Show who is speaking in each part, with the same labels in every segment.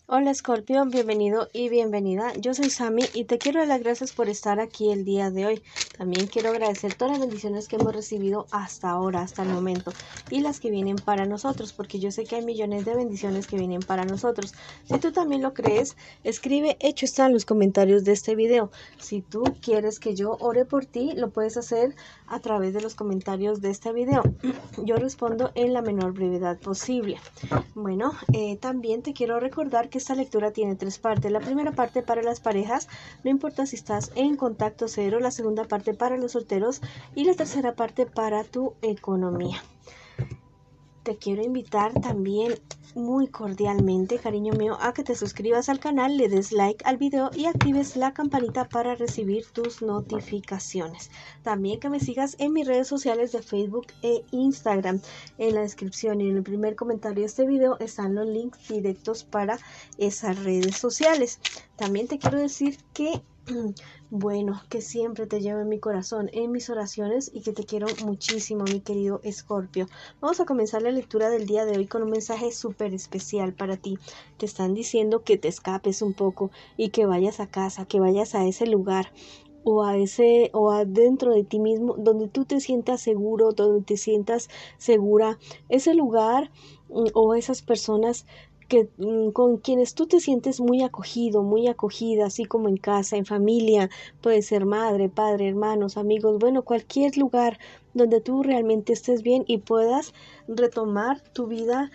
Speaker 1: Hola Scorpio, bienvenido y bienvenida. Yo soy Sami y te quiero dar las gracias por estar aquí el día de hoy. También quiero agradecer todas las bendiciones que hemos recibido hasta ahora, hasta el momento, y las que vienen para nosotros, porque yo sé que hay millones de bendiciones que vienen para nosotros. Si tú también lo crees, escribe hecho está en los comentarios de este video. Si tú quieres que yo ore por ti, lo puedes hacer a través de los comentarios de este video. Yo respondo en la menor brevedad posible. Bueno, también te quiero recordar que esta lectura tiene tres partes. La primera parte para las parejas, no importa si estás en contacto cero. La segunda parte para los solteros y la tercera parte para tu economía. Te quiero invitar también muy cordialmente, cariño mío, a que te suscribas al canal, le des like al video y actives la campanita para recibir tus notificaciones. También que me sigas en mis redes sociales de Facebook e Instagram. En la descripción y en el primer comentario de este video están los links directos para esas redes sociales. También te quiero decir que bueno, que siempre te llevo en mi corazón, en mis oraciones, y que te quiero muchísimo, mi querido Escorpio. Vamos a comenzar la lectura del día de hoy con un mensaje súper especial para ti. Te están diciendo que te escapes un poco y que vayas a casa, que vayas a ese lugar o adentro de ti mismo, donde tú te sientas seguro, donde te sientas segura, ese lugar o esas personas con quienes tú te sientes muy acogido, muy acogida, así como en casa, en familia, puede ser madre, padre, hermanos, amigos, bueno, cualquier lugar donde tú realmente estés bien y puedas retomar tu vida,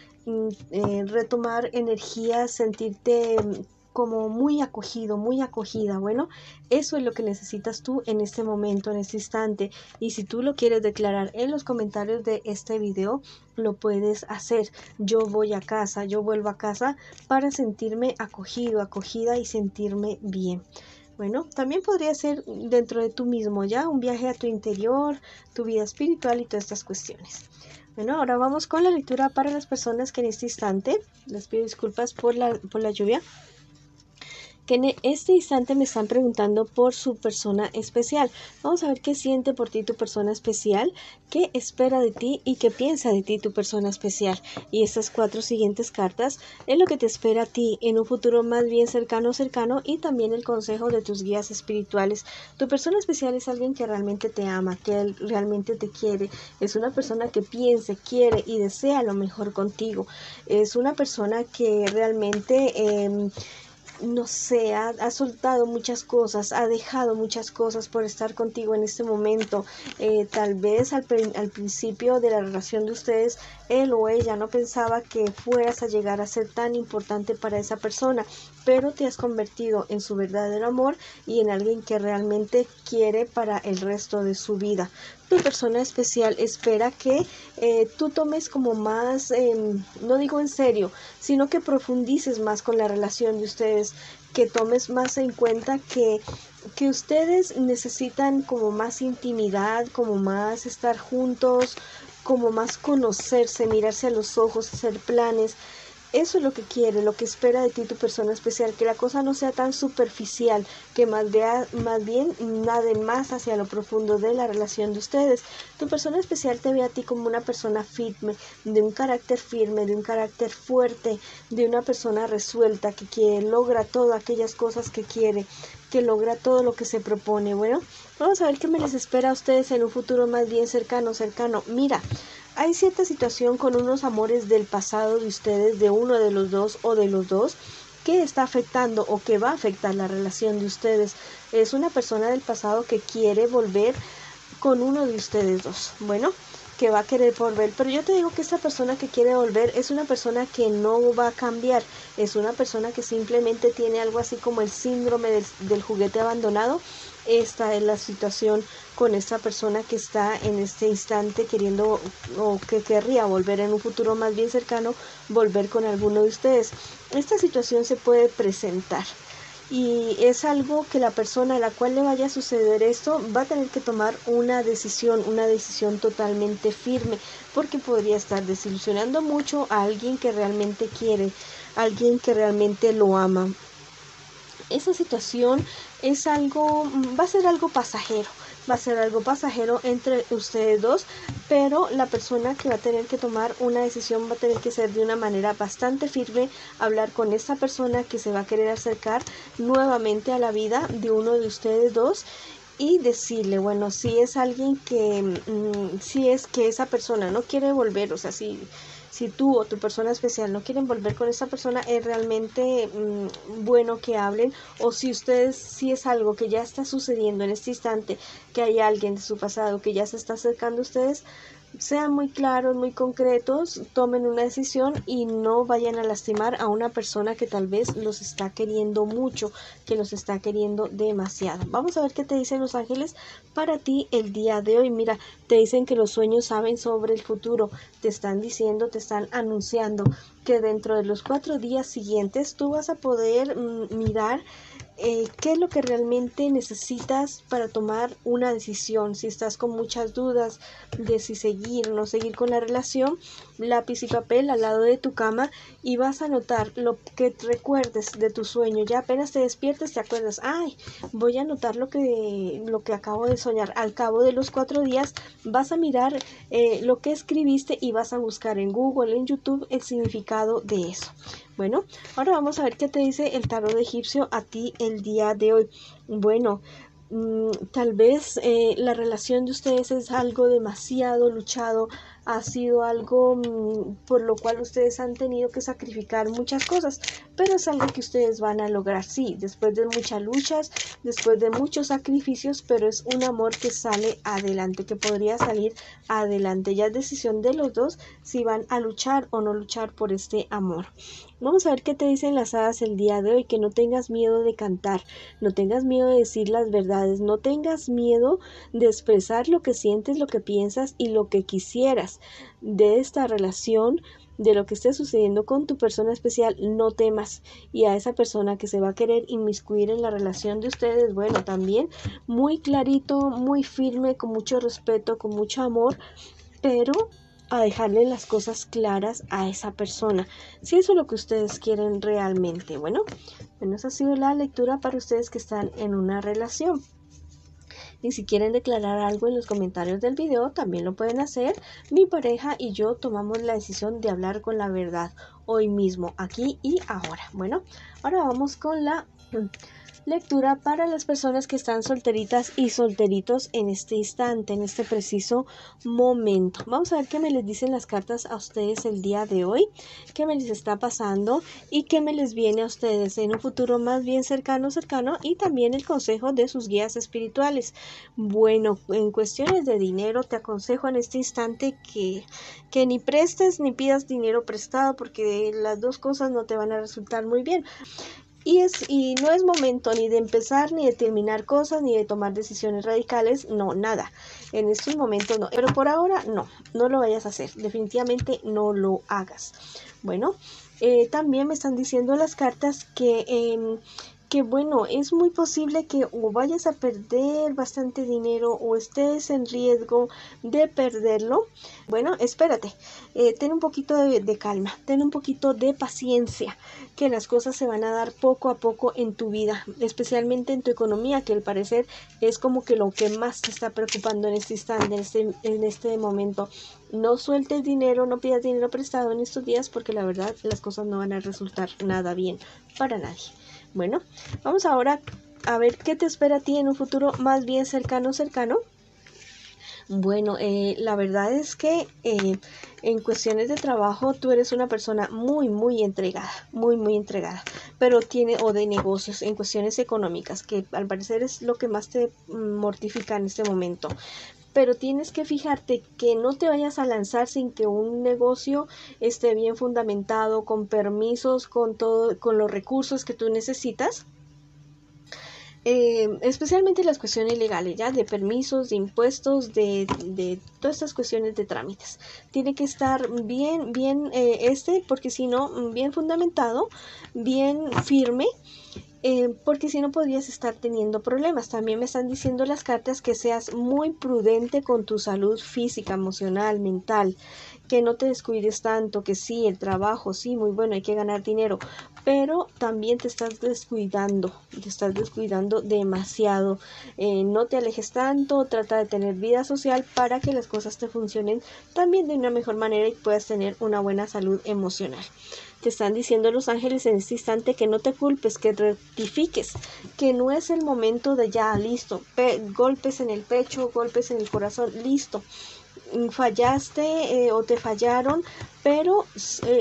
Speaker 1: retomar energías, sentirte como muy acogido, muy acogida. Bueno, eso es lo que necesitas tú en este momento, en este instante. Y si tú lo quieres declarar en los comentarios de este video, lo puedes hacer. Yo voy a casa, yo vuelvo a casa para sentirme acogido, acogida y sentirme bien. Bueno, también podría ser dentro de tú mismo, ya un viaje a tu interior, tu vida espiritual y todas estas cuestiones. Bueno, ahora vamos con la lectura para las personas que en este instante, les pido disculpas por la lluvia, que en este instante me están preguntando por su persona especial. Vamos a ver qué siente por ti tu persona especial, qué espera de ti y qué piensa de ti tu persona especial. Y estas cuatro siguientes cartas es lo que te espera a ti en un futuro más bien cercano y también el consejo de tus guías espirituales. Tu persona especial es alguien que realmente te ama, que realmente te quiere. Es una persona que piense, quiere y desea lo mejor contigo. Es una persona que realmente no sé, ha soltado muchas cosas, ha dejado muchas cosas por estar contigo en este momento. Tal vez al principio de la relación de ustedes, él o ella no pensaba que fueras a llegar a ser tan importante para esa persona, pero te has convertido en su verdadero amor y en alguien que realmente quiere para el resto de su vida. Tu persona especial espera que tú tomes como más, no digo en serio, sino que profundices más con la relación de ustedes, que tomes más en cuenta que ustedes necesitan como más intimidad, como más estar juntos, como más conocerse, mirarse a los ojos, hacer planes. Eso es lo que quiere, lo que espera de ti tu persona especial, que la cosa no sea tan superficial, que más bien naden más hacia lo profundo de la relación de ustedes. Tu persona especial te ve a ti como una persona firme, de un carácter firme, de un carácter fuerte, de una persona resuelta, que logra todas aquellas cosas que quiere, que logra todo lo que se propone. Bueno, vamos a ver qué me les espera a ustedes en un futuro más bien cercano. Mira, hay cierta situación con unos amores del pasado de ustedes, de uno de los dos o de los dos, que está afectando o que va a afectar la relación de ustedes. Es una persona del pasado que quiere volver con uno de ustedes dos. Bueno, que va a querer volver, pero yo te digo que esta persona que quiere volver es una persona que no va a cambiar, es una persona que simplemente tiene algo así como el síndrome del juguete abandonado. Esta es la situación con esta persona que está en este instante queriendo o que querría volver en un futuro más bien cercano, volver con alguno de ustedes. Esta situación se puede presentar y es algo que la persona a la cual le vaya a suceder esto va a tener que tomar una decisión totalmente firme, porque podría estar desilusionando mucho a alguien que realmente quiere, a alguien que realmente lo ama. Esa situación es algo, va a ser algo pasajero, va a ser algo pasajero entre ustedes dos, pero la persona que va a tener que tomar una decisión va a tener que ser de una manera bastante firme, hablar con esta persona que se va a querer acercar nuevamente a la vida de uno de ustedes dos y decirle, bueno, si es alguien que, si es que esa persona no quiere volver, o sea, si tú o tu persona especial no quieren volver con esa persona, es realmente bueno que hablen, o si ustedes, si es algo que ya está sucediendo en este instante, que hay alguien de su pasado que ya se está acercando a ustedes, sean muy claros, muy concretos, tomen una decisión y no vayan a lastimar a una persona que tal vez los está queriendo mucho, que los está queriendo demasiado. Vamos a ver qué te dicen los ángeles para ti el día de hoy. Mira, te dicen que los sueños saben sobre el futuro, te están diciendo, te están anunciando que dentro de los 4 días siguientes tú vas a poder mirar qué es lo que realmente necesitas para tomar una decisión. Si estás con muchas dudas de si seguir o no seguir con la relación, lápiz y papel al lado de tu cama y vas a anotar lo que recuerdes de tu sueño. Ya apenas te despiertes te acuerdas, ay, voy a anotar lo que acabo de soñar. Al cabo de los 4 días vas a mirar lo que escribiste y vas a buscar en Google, en YouTube, el significado de eso. Bueno, ahora vamos a ver qué te dice el tarot egipcio a ti el día de hoy. Bueno, tal vez la relación de ustedes es algo demasiado luchado, ha sido algo por lo cual ustedes han tenido que sacrificar muchas cosas, pero es algo que ustedes van a lograr, sí, después de muchas luchas, después de muchos sacrificios, pero es un amor que sale adelante, que podría salir adelante. Ya es decisión de los dos si van a luchar o no luchar por este amor. Vamos a ver qué te dicen las hadas el día de hoy, que no tengas miedo de cantar, no tengas miedo de decir las verdades, no tengas miedo de expresar lo que sientes, lo que piensas y lo que quisieras de esta relación, de lo que esté sucediendo con tu persona especial. No temas, y a esa persona que se va a querer inmiscuir en la relación de ustedes, bueno, también muy clarito, muy firme, con mucho respeto, con mucho amor, pero a dejarle las cosas claras a esa persona, si eso es lo que ustedes quieren realmente. Bueno, esa ha sido la lectura para ustedes que están en una relación. Y si quieren declarar algo en los comentarios del video, también lo pueden hacer. Mi pareja y yo tomamos la decisión de hablar con la verdad hoy mismo, aquí y ahora. Bueno, ahora vamos con la lectura para las personas que están solteritas y solteritos en este instante, en este preciso momento. Vamos a ver qué me les dicen las cartas a ustedes el día de hoy, qué me les está pasando y qué me les viene a ustedes en un futuro más bien cercano, y también el consejo de sus guías espirituales. Bueno, en cuestiones de dinero te aconsejo en este instante que ni prestes ni pidas dinero prestado, porque las dos cosas no te van a resultar muy bien. Y no es momento ni de empezar, ni de terminar cosas, ni de tomar decisiones radicales, no, nada. En estos momentos no, pero por ahora no lo vayas a hacer, definitivamente no lo hagas. Bueno, también me están diciendo las cartas que bueno, es muy posible que o vayas a perder bastante dinero o estés en riesgo de perderlo. Bueno, espérate, ten un poquito de calma, ten un poquito de paciencia, que las cosas se van a dar poco a poco en tu vida, especialmente en tu economía, que al parecer es como que lo que más te está preocupando en este instante, en este momento. No sueltes dinero, no pidas dinero prestado en estos días, porque la verdad las cosas no van a resultar nada bien para nadie. Bueno, vamos ahora a ver qué te espera a ti en un futuro más bien cercano. Bueno, la verdad es que en cuestiones de trabajo tú eres una persona muy entregada, muy entregada, pero o de negocios, en cuestiones económicas, que al parecer es lo que más te mortifica en este momento. Pero tienes que fijarte que no te vayas a lanzar sin que un negocio esté bien fundamentado, con permisos, con todo, con los recursos que tú necesitas. Especialmente las cuestiones legales, ya de permisos, de impuestos, de todas estas cuestiones de trámites. Tiene que estar bien porque si no, bien fundamentado, bien firme. porque si no podrías estar teniendo problemas. También me están diciendo las cartas que seas muy prudente con tu salud física, emocional, mental, que no te descuides tanto, que sí, el trabajo, sí, muy bueno, hay que ganar dinero, pero también te estás descuidando demasiado. No te alejes tanto, trata de tener vida social para que las cosas te funcionen también de una mejor manera y puedas tener una buena salud emocional. Te están diciendo los ángeles en este instante que no te culpes, que rectifiques, que no es el momento de ya, listo, golpes en el pecho, golpes en el corazón, listo. Fallaste o te fallaron, pero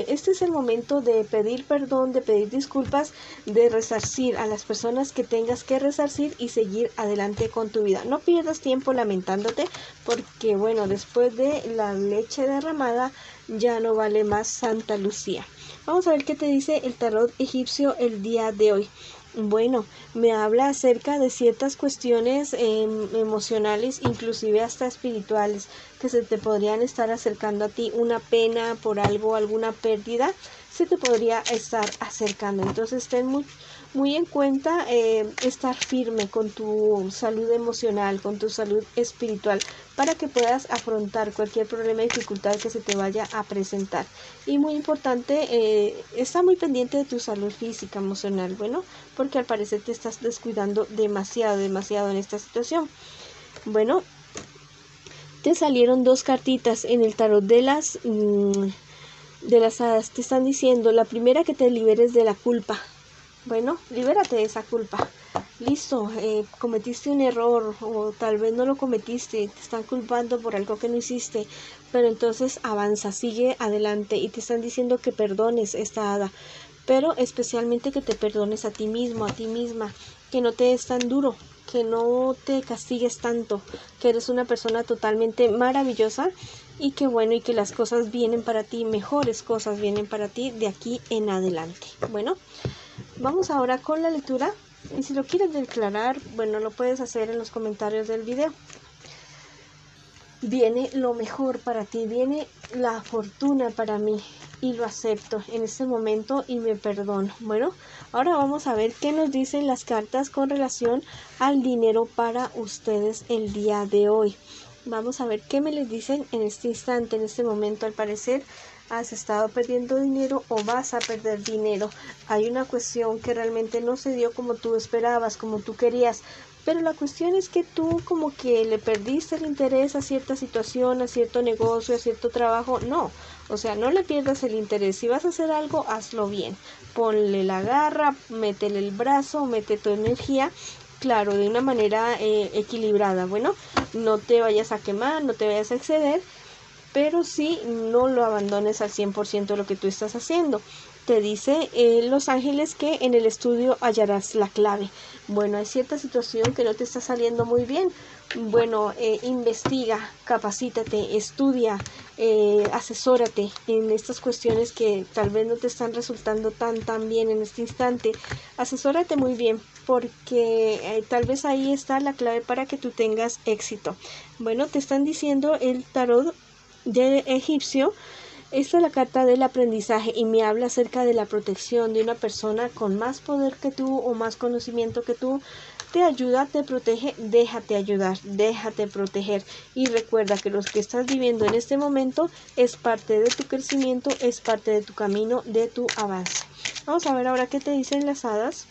Speaker 1: este es el momento de pedir perdón, de pedir disculpas, de resarcir a las personas que tengas que resarcir y seguir adelante con tu vida. No pierdas tiempo lamentándote, porque bueno, después de la leche derramada ya no vale más Santa Lucía. Vamos a ver qué te dice el tarot egipcio el día de hoy. Bueno, me habla acerca de ciertas cuestiones emocionales, inclusive hasta espirituales, que se te podrían estar acercando a ti. Una pena por algo, alguna pérdida, se te podría estar acercando. Entonces ten muy en cuenta estar firme con tu salud emocional, con tu salud espiritual, para que puedas afrontar cualquier problema y dificultad que se te vaya a presentar. Y muy importante, está muy pendiente de tu salud física, emocional, bueno, porque al parecer te estás descuidando demasiado en esta situación. Bueno, te salieron dos cartitas en el tarot de las hadas. Te están diciendo, la primera, que te liberes de la culpa. Bueno, libérate de esa culpa. Listo, cometiste un error o tal vez no lo cometiste, te están culpando por algo que no hiciste, pero entonces avanza, sigue adelante y te están diciendo que perdones esta hada, pero especialmente que te perdones a ti mismo, a ti misma, que no te des tan duro, que no te castigues tanto, que eres una persona totalmente maravillosa y que bueno, y que las cosas vienen para ti, mejores cosas vienen para ti de aquí en adelante. Bueno, vamos ahora con la lectura, y si lo quieres declarar, bueno, lo puedes hacer en los comentarios del video. Viene lo mejor para ti, viene la fortuna para mí y lo acepto en este momento y me perdono. Bueno, ahora vamos a ver qué nos dicen las cartas con relación al dinero para ustedes el día de hoy. Vamos a ver qué me les dicen en este instante, en este momento. Al parecer has estado perdiendo dinero o vas a perder dinero. Hay una cuestión que realmente no se dio como tú esperabas, como tú querías, pero la cuestión es que tú como que le perdiste el interés a cierta situación, a cierto negocio, a cierto trabajo. No, o sea, no le pierdas el interés. Si vas a hacer algo, hazlo bien. Ponle la garra, métele el brazo, mete tu energía, claro, de una manera equilibrada. Bueno, no te vayas a quemar, no te vayas a exceder, pero sí no lo abandones al 100% lo que tú estás haciendo. Te dice los ángeles que en el estudio hallarás la clave. Bueno, hay cierta situación que no te está saliendo muy bien. Bueno, investiga, capacítate, estudia, asesórate en estas cuestiones que tal vez no te están resultando tan bien en este instante. Asesórate muy bien, porque tal vez ahí está la clave para que tú tengas éxito. Bueno, te están diciendo el tarot de egipcio. Esta es la carta del aprendizaje y me habla acerca de la protección de una persona con más poder que tú o más conocimiento que tú. Te ayuda, te protege, déjate ayudar, déjate proteger y recuerda que lo que estás viviendo en este momento es parte de tu crecimiento, es parte de tu camino, de tu avance. Vamos a ver ahora qué te dicen las hadas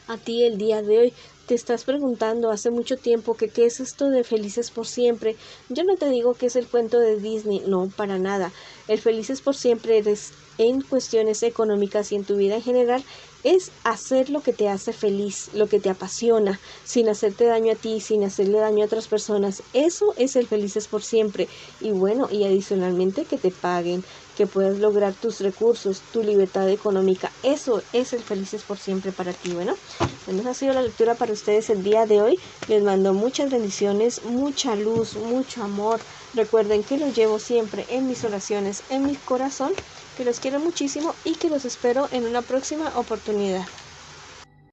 Speaker 1: a ti el día de hoy. Te estás preguntando hace mucho tiempo que qué es esto de felices por siempre. Yo no te digo que es el cuento de Disney, no, para nada. El felices por siempre es en cuestiones económicas y en tu vida en general, es hacer lo que te hace feliz, lo que te apasiona, sin hacerte daño a ti, sin hacerle daño a otras personas. Eso es el felices por siempre. Y bueno, y adicionalmente que te paguen, que puedas lograr tus recursos, tu libertad económica. Eso es el felices por siempre para ti. Bueno, esa ha sido la lectura para ustedes el día de hoy. Les mando muchas bendiciones, mucha luz, mucho amor. Recuerden que los llevo siempre en mis oraciones, en mi corazón, que los quiero muchísimo y que los espero en una próxima oportunidad.